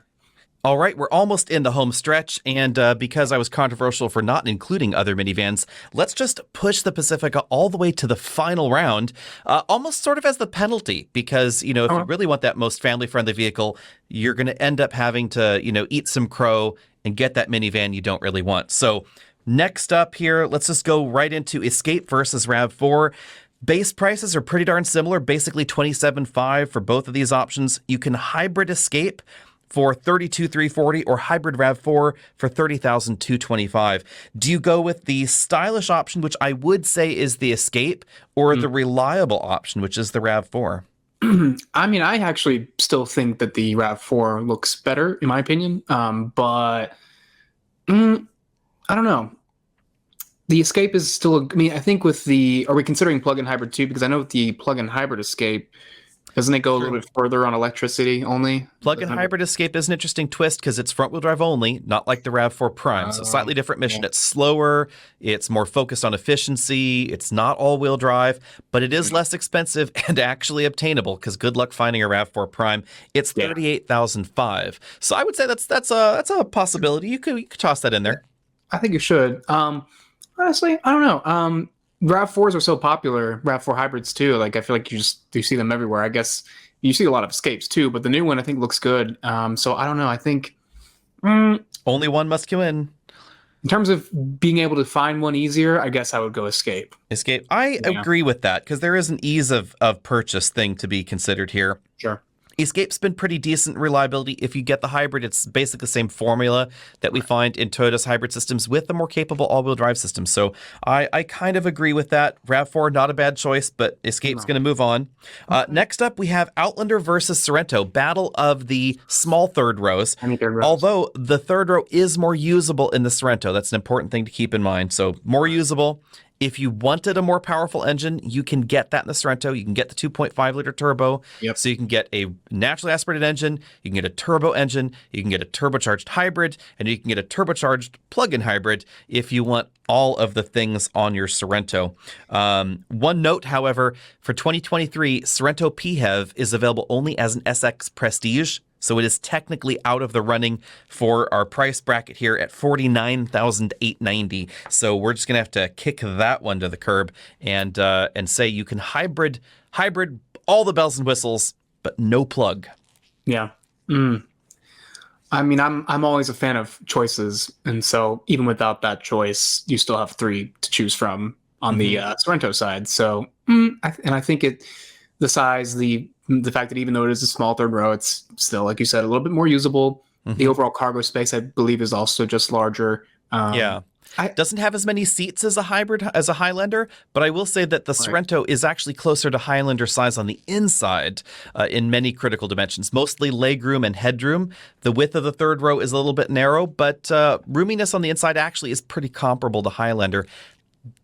A: All right, we're almost in the home stretch, and because I was controversial for not including other minivans, let's just push the Pacifica all the way to the final round, almost sort of as the penalty, because, if you really want that most family-friendly vehicle, you're going to end up having to, eat some crow and get that minivan you don't really want. So next up here, let's just go right into Escape versus RAV4. Base prices are pretty darn similar, basically $27,500 for both of these options. You can hybrid Escape for $32,340 or hybrid RAV4 for $30,225. Do you go with the stylish option, which I would say is the Escape, or the reliable option, which is the RAV4?
B: I mean, I actually still think that the RAV4 looks better, in my opinion. But I don't know. The Escape is still, I mean, I think with are we considering plug-in hybrid too? Because I know with the plug-in hybrid Escape, doesn't it go a little bit further on electricity only?
A: Plug-in hybrid Escape is an interesting twist because it's front-wheel drive only, not like the RAV4 Prime. So slightly different mission. Yeah. It's slower. It's more focused on efficiency. It's not all-wheel drive, but it is less expensive and actually obtainable because good luck finding a RAV4 Prime. It's $38,500. So I would say that's a possibility. You could toss that in there.
B: I think you should. Honestly, I don't know. RAV4s are so popular, RAV4 hybrids too. Like I feel like you see them everywhere. I guess you see a lot of Escapes too, but the new one I think looks good. So I don't know. I think
A: only one must go in.
B: In terms of being able to find one easier, I guess I would go Escape.
A: Escape. I agree with that because there is an ease of purchase thing to be considered here.
B: Sure.
A: Escape's been pretty decent reliability. If you get the hybrid, it's basically the same formula that we find in Toyota's hybrid systems with the more capable all-wheel drive system. So I kind of agree with that. RAV4, not a bad choice, but Escape's going to move on. Next up, we have Outlander versus Sorento, battle of the small third rows. Although the third row is more usable in the Sorento. That's an important thing to keep in mind. So more usable. If you wanted a more powerful engine, you can get that in the Sorento. You can get the 2.5-liter turbo.
B: Yep.
A: So you can get a naturally aspirated engine, you can get a turbo engine, you can get a turbocharged hybrid, and you can get a turbocharged plug-in hybrid if you want all of the things on your Sorento. One note, however, for 2023, Sorento PHEV is available only as an SX Prestige. So it is technically out of the running for our price bracket here at $49,890. So we're just gonna have to kick that one to the curb and say you can hybrid all the bells and whistles, but no plug.
B: Yeah. I mean, I'm always a fan of choices, and so even without that choice, you still have 3 to choose from on the Sorento side. So I think the size, the fact that even though it is a small third row, it's still, like you said, a little bit more usable. The overall cargo space, I believe, is also just larger.
A: Doesn't have as many seats as a hybrid, as a Highlander, but I will say that the Sorento is actually closer to Highlander size on the inside in many critical dimensions, mostly legroom and headroom. The width of the third row is a little bit narrow, but roominess on the inside actually is pretty comparable to Highlander.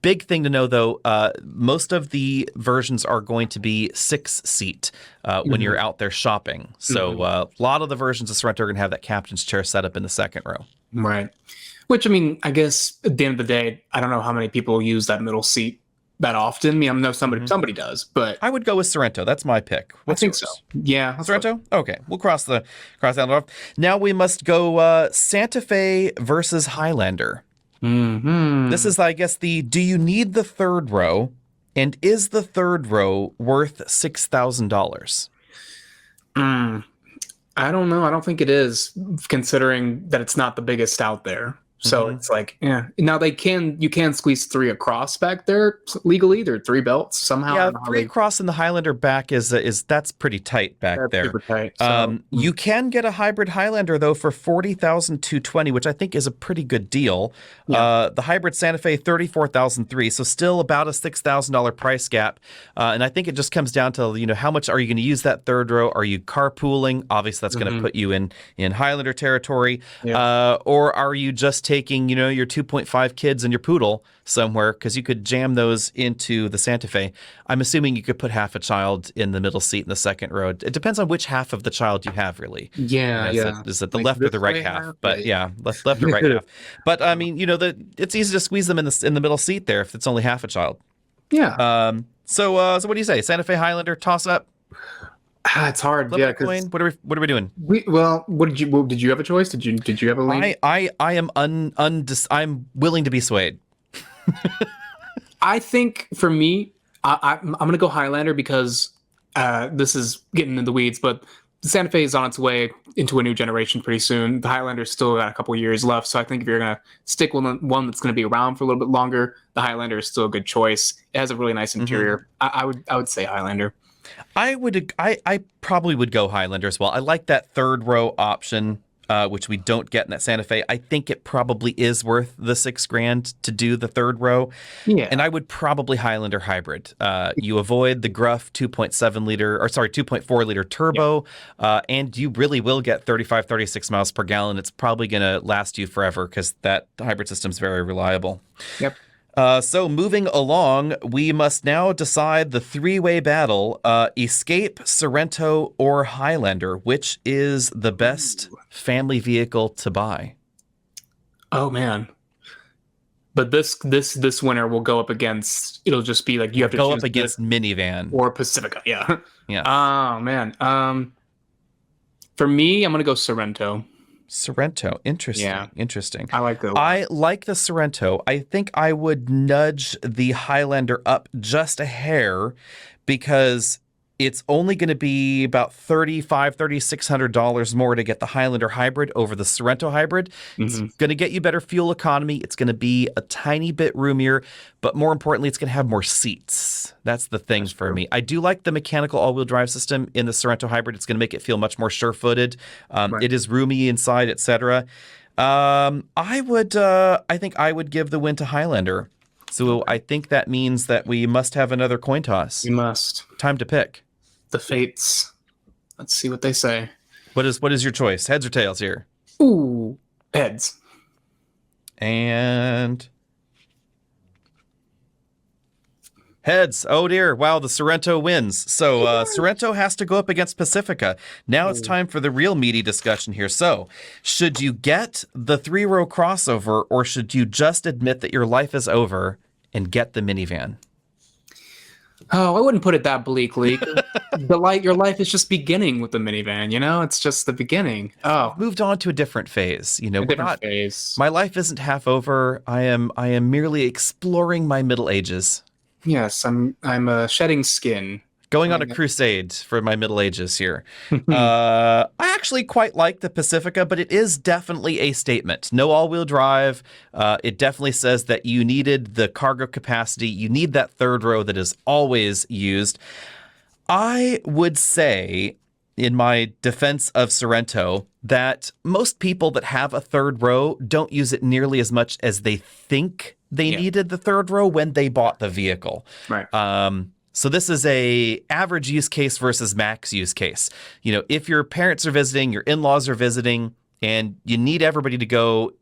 A: Big thing to know, though, most of the versions are going to be 6-seat when you're out there shopping. So a lot of the versions of Sorento are going to have that captain's chair set up in the second row.
B: Right. Which, I mean, I guess at the end of the day, I don't know how many people use that middle seat that often. I mean, I know somebody does, but
A: I would go with Sorento. That's my pick.
B: I think so. Yeah.
A: Sorento? Okay. We'll cross that off. Now we must go Santa Fe versus Highlander. This is, I guess, do you need the third row, and is the third row worth $6,000?
B: I don't know. I don't think it is, considering that it's not the biggest out there. So it's like, yeah. Now you can squeeze 3 across back there legally. There are 3 belts somehow.
A: Yeah, 3 across in the Highlander back that's pretty tight back there.
B: Super tight. So,
A: you can get a hybrid Highlander though for $40,220, which I think is a pretty good deal. Yeah. The hybrid Santa Fe $34,003, so still about a $6,000 price gap. And I think it just comes down to how much are you going to use that third row? Are you carpooling? Obviously, that's going to put you in Highlander territory. Yeah. Or are you just taking, your 2.5 kids and your poodle somewhere, because you could jam those into the Santa Fe. I'm assuming you could put half a child in the middle seat in the second row. It depends on which half of the child you have, really.
B: Yeah,
A: Is it the left or the right half? But yeah, left or right half. But I mean, it's easy to squeeze them in the middle seat there if it's only half a child.
B: Yeah.
A: So what do you say? Santa Fe Highlander toss up?
B: It's hard.
A: Flip a coin. What are we doing?
B: What did you have a choice? Did you have a lean?
A: I am I'm willing to be swayed.
B: I think for me, I'm going to go Highlander because this is getting in the weeds, but the Santa Fe is on its way into a new generation pretty soon. The Highlander's still got a couple years left, so I think if you're going to stick with one that's going to be around for a little bit longer, the Highlander is still a good choice. It has a really nice interior. I would say Highlander.
A: I probably would go Highlander as well. I like that third row option, which we don't get in that Santa Fe. I think it probably is worth the $6,000 to do the third row.
B: Yeah.
A: And I would probably Highlander hybrid. You avoid the gruff 2.4 liter turbo, and you really will get 35, 36 miles per gallon. It's probably going to last you forever because that hybrid system is very reliable.
B: Yep.
A: So moving along, we must now decide the three-way battle, Escape, Sorento, or Highlander. Which is the best family vehicle to buy?
B: Oh, man. But this winner will go up against, it'll just be like you have to
A: go
B: choose
A: up against minivan.
B: or Pacifica. Yeah.
A: Yeah.
B: Oh, man. For me, I'm going to go Sorento.
A: Sorento. Interesting.
B: Yeah.
A: Interesting.
B: I like the
A: I like the Sorento. I think I would nudge the Highlander up just a hair because it's only going to be about $3,600 more to get the Highlander hybrid over the Sorento hybrid. It's going to get you better fuel economy. It's going to be a tiny bit roomier, but more importantly, it's going to have more seats. That's the thing for me. I do like the mechanical all-wheel drive system in the Sorento hybrid. It's going to make it feel much more sure-footed. It is roomy inside, etc. I think I would give the win to Highlander. So I think that means that we must have another coin toss.
B: We must.
A: Time to pick.
B: The fates. Let's see what they say.
A: What is your choice? Heads or tails here?
B: Ooh, heads.
A: And heads. Oh dear. Wow, the Sorento wins. So Sorento has to go up against Pacifica. Now it's time for the real meaty discussion here. So should you get the three-row crossover or should you just admit that your life is over and get the minivan?
B: Oh, I wouldn't put it that bleakly. Your life is just beginning with the minivan, you know? It's just the beginning. Oh.
A: Moved on to a different phase. You know,
B: phase.
A: My life isn't half over. I am merely exploring my middle ages.
B: Yes, I'm shedding skin.
A: Going on a crusade for my Middle Ages here. I actually quite like the Pacifica, but it is definitely a statement. No all-wheel drive. It definitely says that you needed the cargo capacity. You need that third row that is always used. I would say, in my defense of Sorento, that most people that have a third row don't use it nearly as much as they think they needed the third row when they bought the vehicle.
B: Right.
A: So this is a average use case versus max use case. You know, if your parents are visiting, your in-laws are visiting, and you need everybody to go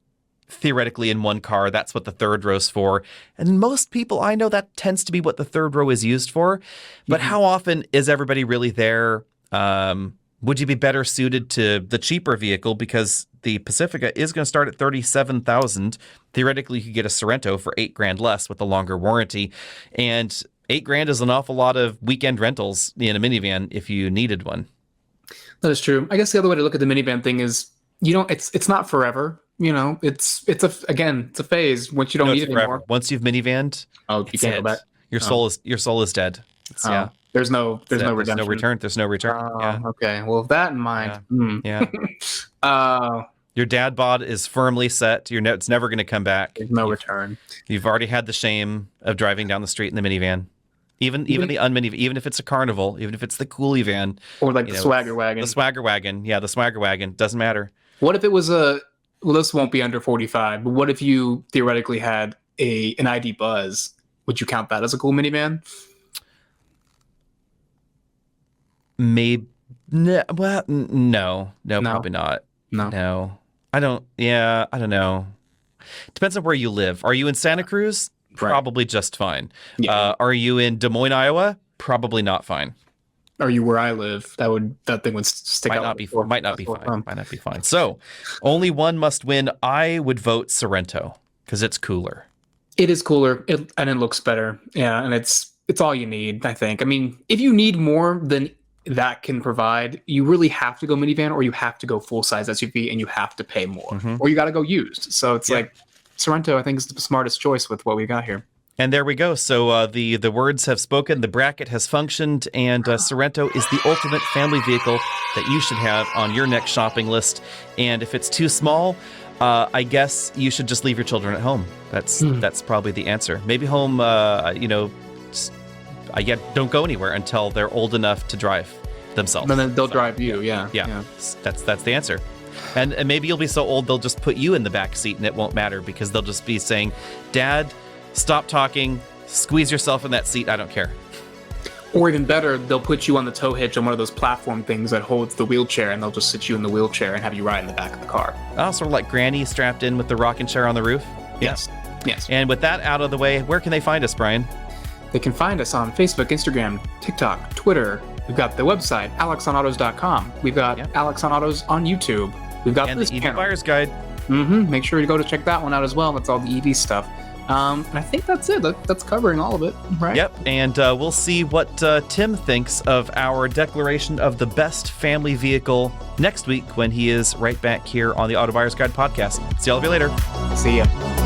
A: theoretically in one car, that's what the third row's for. And most people I know that tends to be what the third row is used for. But how often is everybody really there? Would you be better suited to the cheaper vehicle because the Pacifica is going to start at $37,000? Theoretically, you could get a Sorento for $8,000 less with a longer warranty, and $8,000 is an awful lot of weekend rentals in a minivan if you needed one.
B: That is true. I guess the other way to look at the minivan thing is it's not forever. You know, it's a phase. Once you don't need it anymore.
A: Once you've minivanned,
B: you can't go back.
A: Your soul is dead.
B: Yeah. There's no redemption.
A: There's no return.
B: Okay. Well, with that in mind.
A: Yeah. Your dad bod is firmly set. It's never going to come back.
B: There's no return.
A: You've already had the shame of driving down the street in the minivan. Even the unminivan, even if it's a Carnival, even if it's the coolie van.
B: Or like the swagger wagon.
A: The swagger wagon. Yeah, the swagger wagon. Doesn't matter.
B: What if it was this won't be under 45, but what if you theoretically had an ID Buzz? Would you count that as a cool minivan?
A: Maybe. No, probably not. No. I don't know. Depends on where you live. Are you in Santa Cruz? Probably just fine. Yeah. Are you in Des Moines, Iowa? Probably not fine.
B: Are you where I live? That thing would stick out.
A: Might not be fine. So, only one must win. I would vote Sorento because it's cooler.
B: It is cooler, and it looks better. Yeah, and it's all you need, I think. I mean, if you need more than that can provide, you really have to go minivan, or you have to go full-size SUV, and you have to pay more, or you got to go used. So it's like Sorento, I think, is the smartest choice with what we got here.
A: And there we go. So the words have spoken, the bracket has functioned, and Sorento is the ultimate family vehicle that you should have on your next shopping list. And if it's too small, I guess you should just leave your children at home. That's probably the answer. Maybe home, don't go anywhere until they're old enough to drive themselves.
B: And then they'll drive you. Yeah.
A: That's the answer. And maybe you'll be so old they'll just put you in the back seat and it won't matter because they'll just be saying, "Dad, stop talking, squeeze yourself in that seat, I don't care."
B: Or even better, they'll put you on the tow hitch on one of those platform things that holds the wheelchair, and they'll just sit you in the wheelchair and have you ride in the back of the car.
A: Oh, sort of like Granny strapped in with the rocking chair on the roof.
B: Yes.
A: And with that out of the way, where can they find us, Brian?
B: They can find us on Facebook, Instagram, TikTok, Twitter. We've got the website, alexonautos.com. We've got Alex on Autos on YouTube. We've got
A: and
B: this
A: the EV
B: channel.
A: Buyer's Guide.
B: Make sure to go to check that one out as well. That's all the EV stuff. And I think that's it. That's covering all of it, right?
A: Yep, and we'll see what Tim thinks of our declaration of the best family vehicle next week when he is right back here on the Auto Buyer's Guide podcast. See all of you later.
B: See ya.